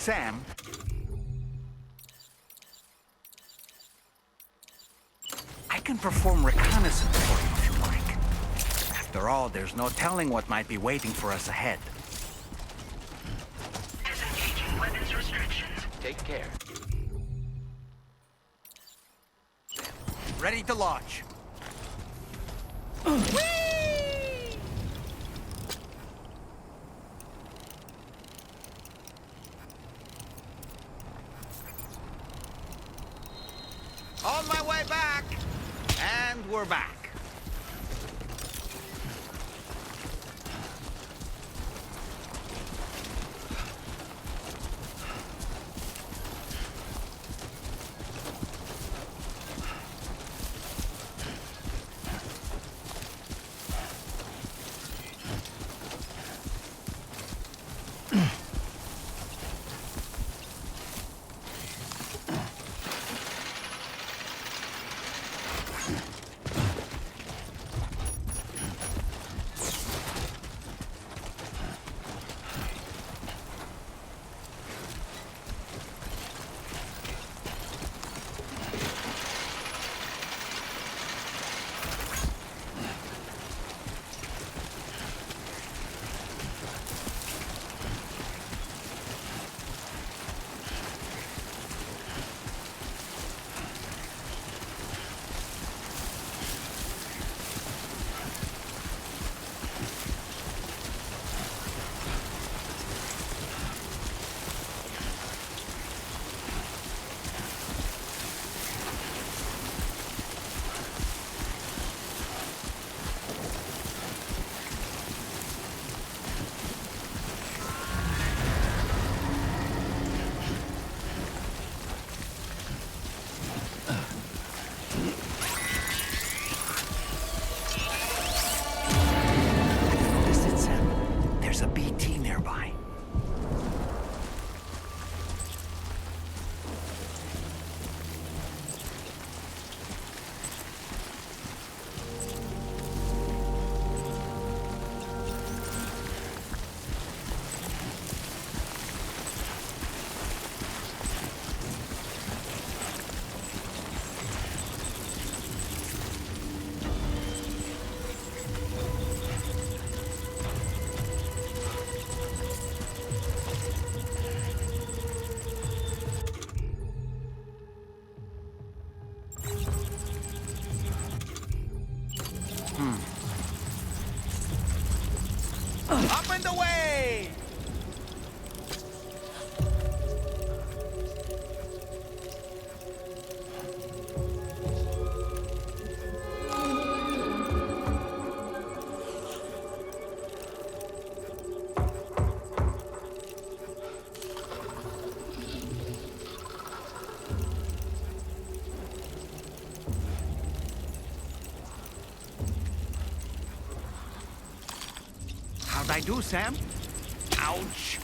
Sam? I can perform reconnaissance for you if you like. After all, there's no telling what might be waiting for us ahead. Disengaging weapons restrictions. Take care. Ready to launch. On my way back! And we're back. There's a BT nearby. Up and away! How'd I do, Sam? Ouch!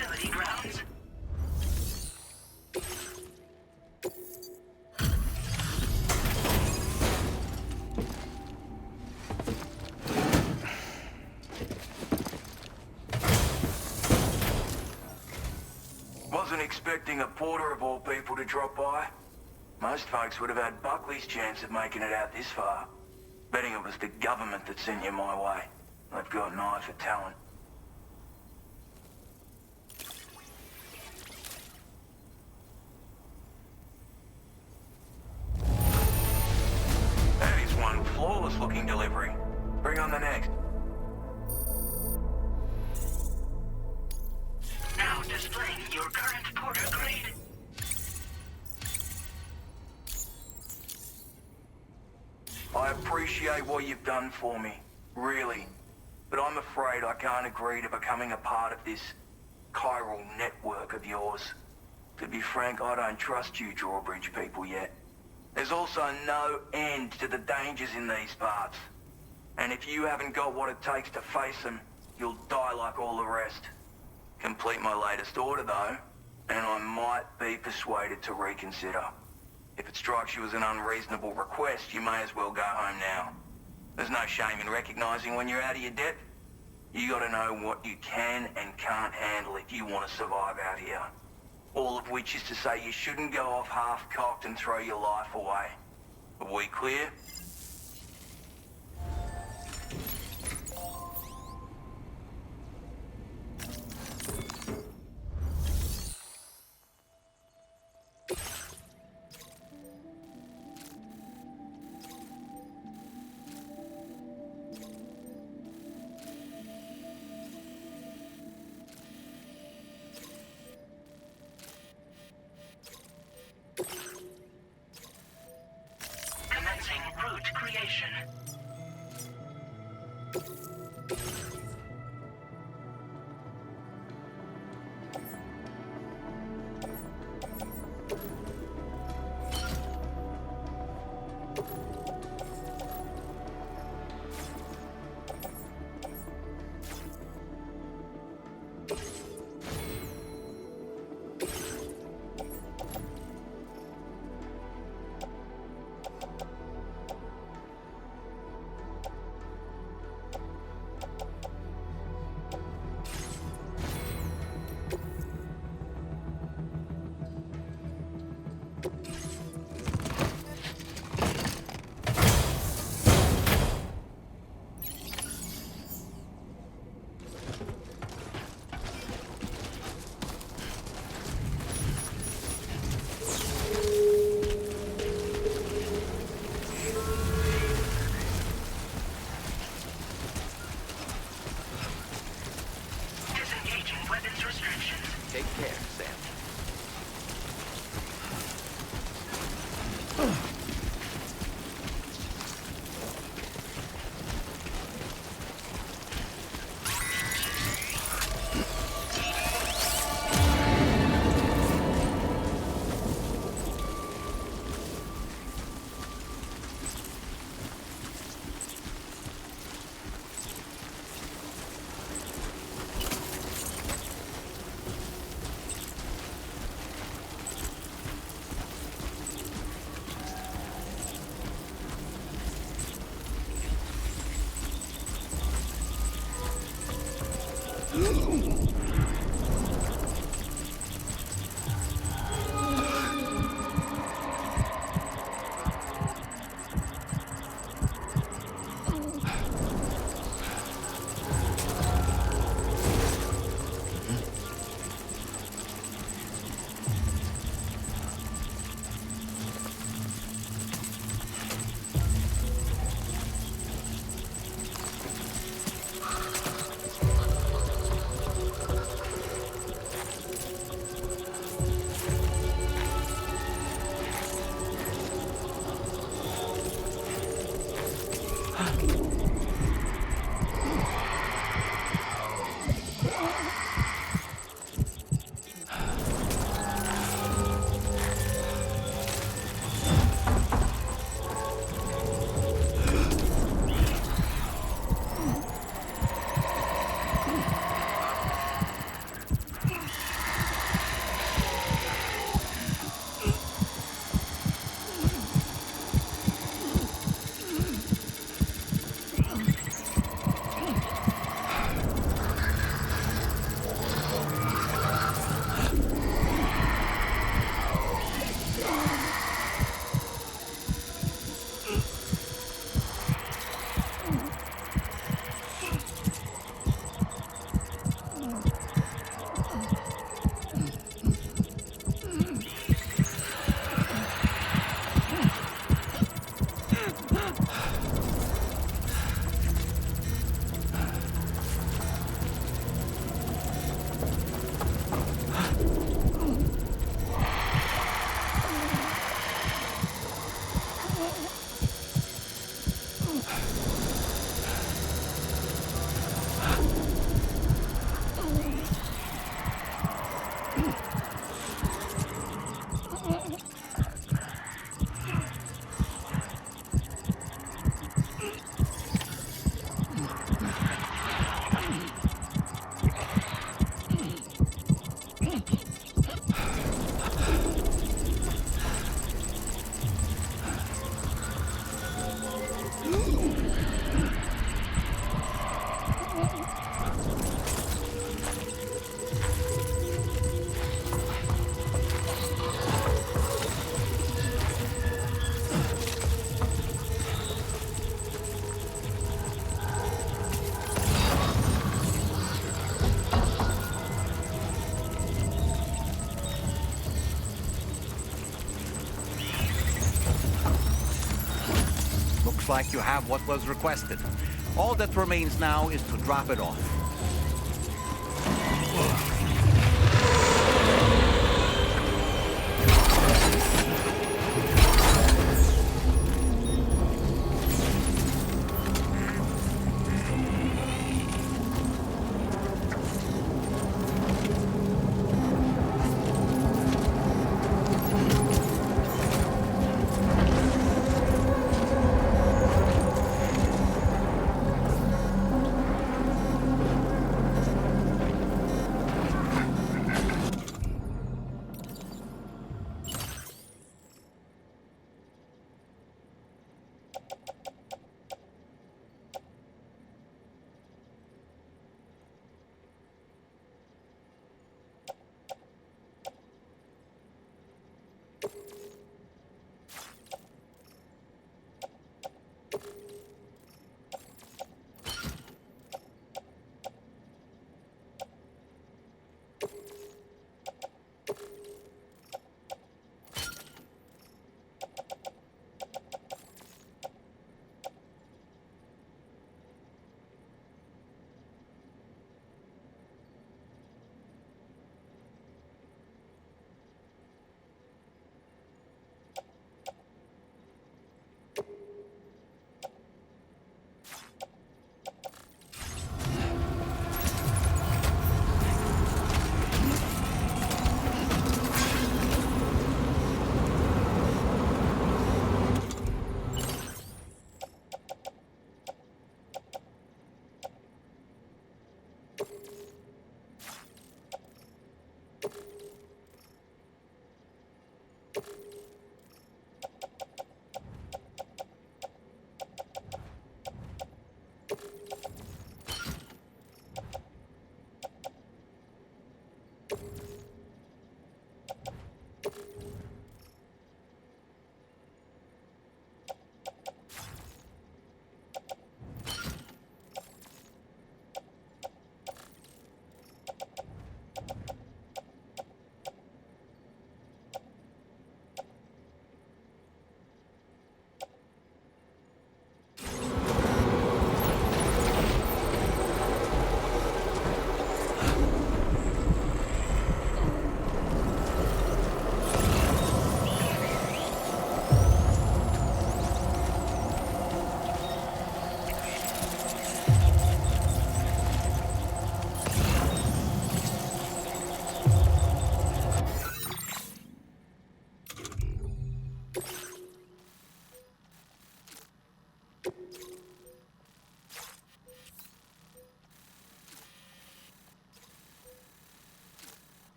facility grounds. Wasn't expecting a porter of all people to drop by. Most folks would have had Buckley's chance of making it out this far. Betting it was the government that sent you my way. They've got an eye for talent. That is one flawless looking delivery. Bring on the next. Now displaying your current porter grade. I appreciate what you've done for me, really. But I'm afraid I can't agree to becoming a part of this chiral network of yours. To be frank, I don't trust you drawbridge people yet. There's also no end to the dangers in these parts. And if you haven't got what it takes to face them, you'll die like all the rest. Complete my latest order though, and I might be persuaded to reconsider. If it strikes you as an unreasonable request, you may as well go home now. There's no shame in recognizing when you're out of your depth. You gotta know what you can and can't handle if you want to survive out here. All of which is to say you shouldn't go off half-cocked and throw your life away. Are we clear? Commencing route creation. Disengaging weapons restrictions. Take care, Sam. like you have what was requested. All that remains now is to drop it off.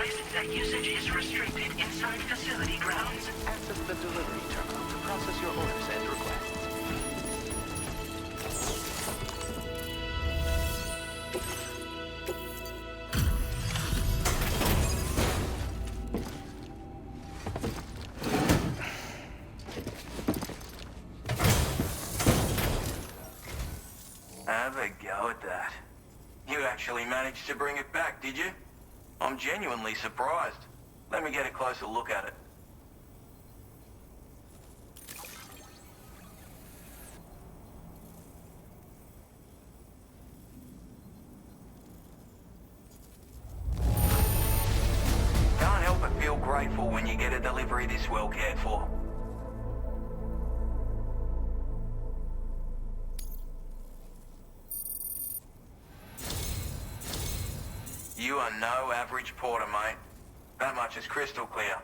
advised that usage is restricted inside facility grounds. Access the delivery terminal to process your orders and requests. Have a go at that. You actually managed to bring it back, did you? I'm genuinely surprised. Let me get a closer look at it. Can't help but feel grateful when you get a delivery this well cared for. You are no average porter, mate. That much is crystal clear.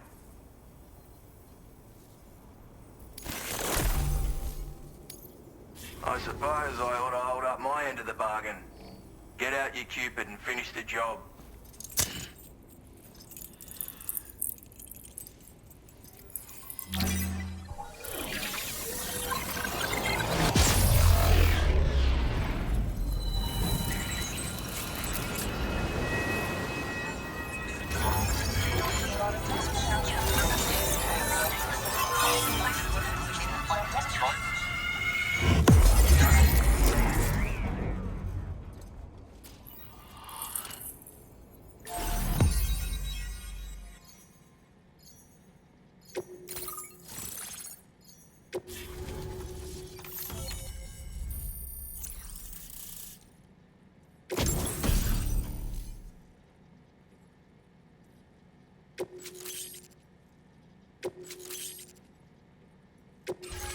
I suppose I ought to hold up my end of the bargain. Get out your Cupid and finish the job.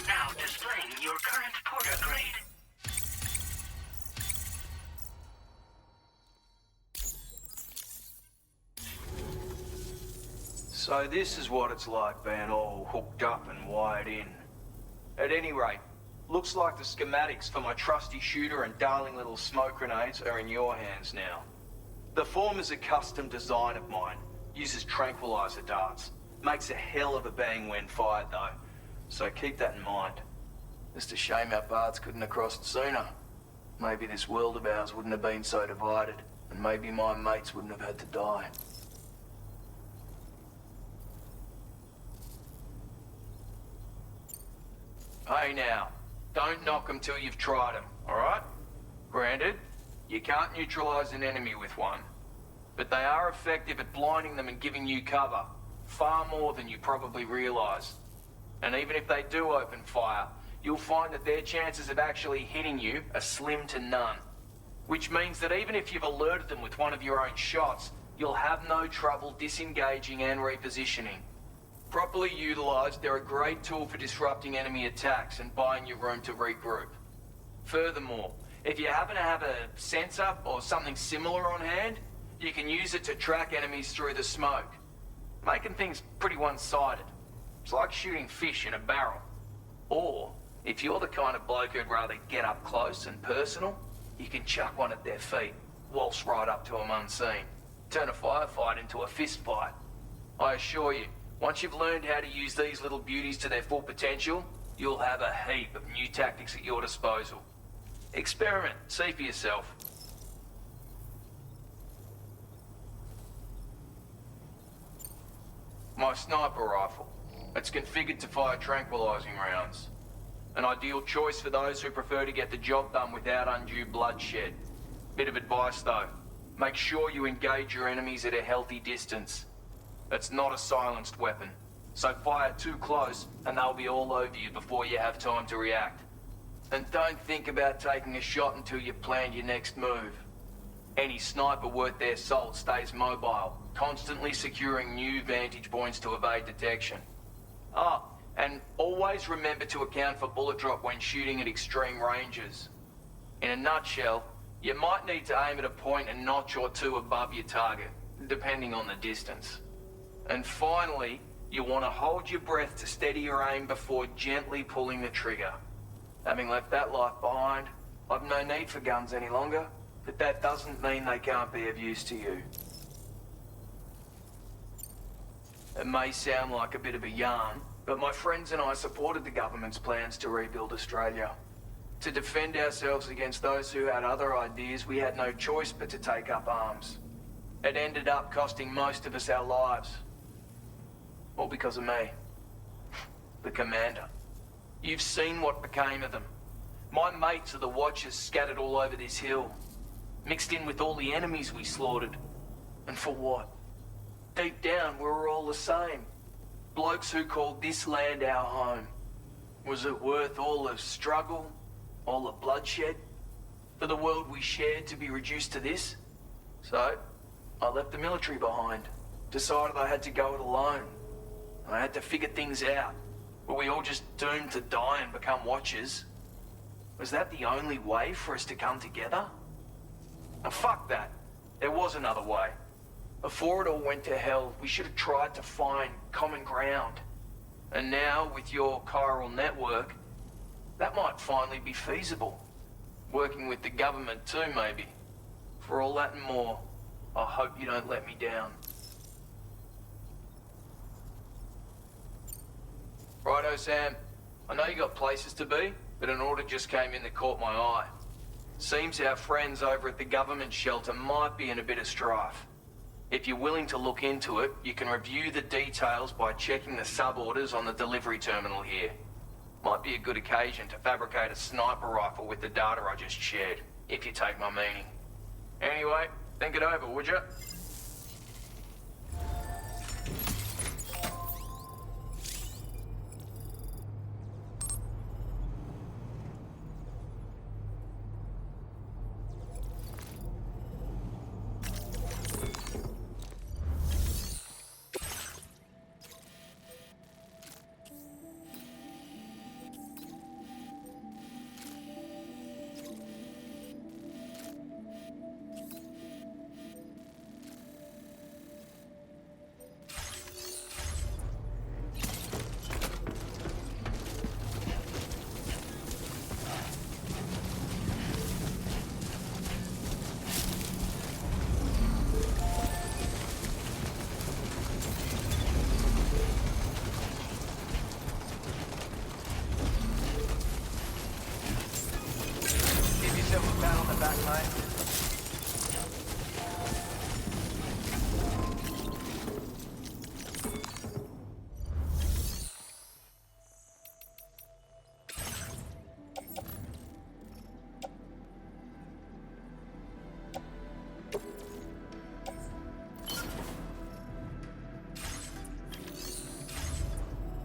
Now displaying your current porter grade. So this is what it's like being all hooked up and wired in. At any rate, looks like the schematics for my trusty shooter and darling little smoke grenades are in your hands now. The form is a custom design of mine, uses tranquilizer darts. Makes a hell of a bang when fired though, so keep that in mind. Just a shame our paths couldn't have crossed sooner. Maybe this world of ours wouldn't have been so divided, and maybe my mates wouldn't have had to die. Hey now, don't knock them till you've tried them, alright? Granted, you can't neutralize an enemy with one, but they are effective at blinding them and giving you cover, far more than you probably realize. And even if they do open fire, you'll find that their chances of actually hitting you are slim to none. Which means that even if you've alerted them with one of your own shots, you'll have no trouble disengaging and repositioning. Properly utilized, they're a great tool for disrupting enemy attacks and buying you room to regroup. Furthermore, if you happen to have a sensor or something similar on hand, you can use it to track enemies through the smoke, making things pretty one-sided. It's like shooting fish in a barrel. Or, if you're the kind of bloke who'd rather get up close and personal, you can chuck one at their feet, waltz right up to them unseen, turn a firefight into a fist fight. I assure you, once you've learned how to use these little beauties to their full potential, you'll have a heap of new tactics at your disposal. Experiment, see for yourself. My sniper rifle. It's configured to fire tranquilizing rounds. An ideal choice for those who prefer to get the job done without undue bloodshed. Bit of advice though, make sure you engage your enemies at a healthy distance. It's not a silenced weapon, so fire too close and they'll be all over you before you have time to react. And don't think about taking a shot until you've planned your next move. Any sniper worth their salt stays mobile, constantly securing new vantage points to evade detection. Ah, and always remember to account for bullet drop when shooting at extreme ranges. In a nutshell, you might need to aim at a point a notch or two above your target, depending on the distance. And finally, you want to hold your breath to steady your aim before gently pulling the trigger. Having left that life behind, I've no need for guns any longer, but that doesn't mean they can't be of use to you. It may sound like a bit of a yarn, but my friends and I supported the government's plans to rebuild Australia. To defend ourselves against those who had other ideas, we had no choice but to take up arms. It ended up costing most of us our lives. All because of me. The commander. You've seen what became of them. My mates are the Watchers scattered all over this hill. Mixed in with all the enemies we slaughtered. And for what? Deep down, we were all the same. Blokes who called this land our home. Was it worth all the struggle? All the bloodshed? For the world we shared to be reduced to this? So, I left the military behind. Decided I had to go it alone. I had to figure things out. Were we all just doomed to die and become Watchers? Was that the only way for us to come together? And fuck that. There was another way. Before it all went to hell, we should have tried to find common ground. And now, with your chiral network, that might finally be feasible. Working with the government too, maybe. For all that and more, I hope you don't let me down. Righto, Sam. I know you got places to be, but an order just came in that caught my eye. Seems our friends over at the government shelter might be in a bit of strife. If you're willing to look into it, you can review the details by checking the sub-orders on the delivery terminal here. Might be a good occasion to fabricate a sniper rifle with the data I just shared, if you take my meaning. Anyway, think it over, would you? Give yourself a pat on the back, mate.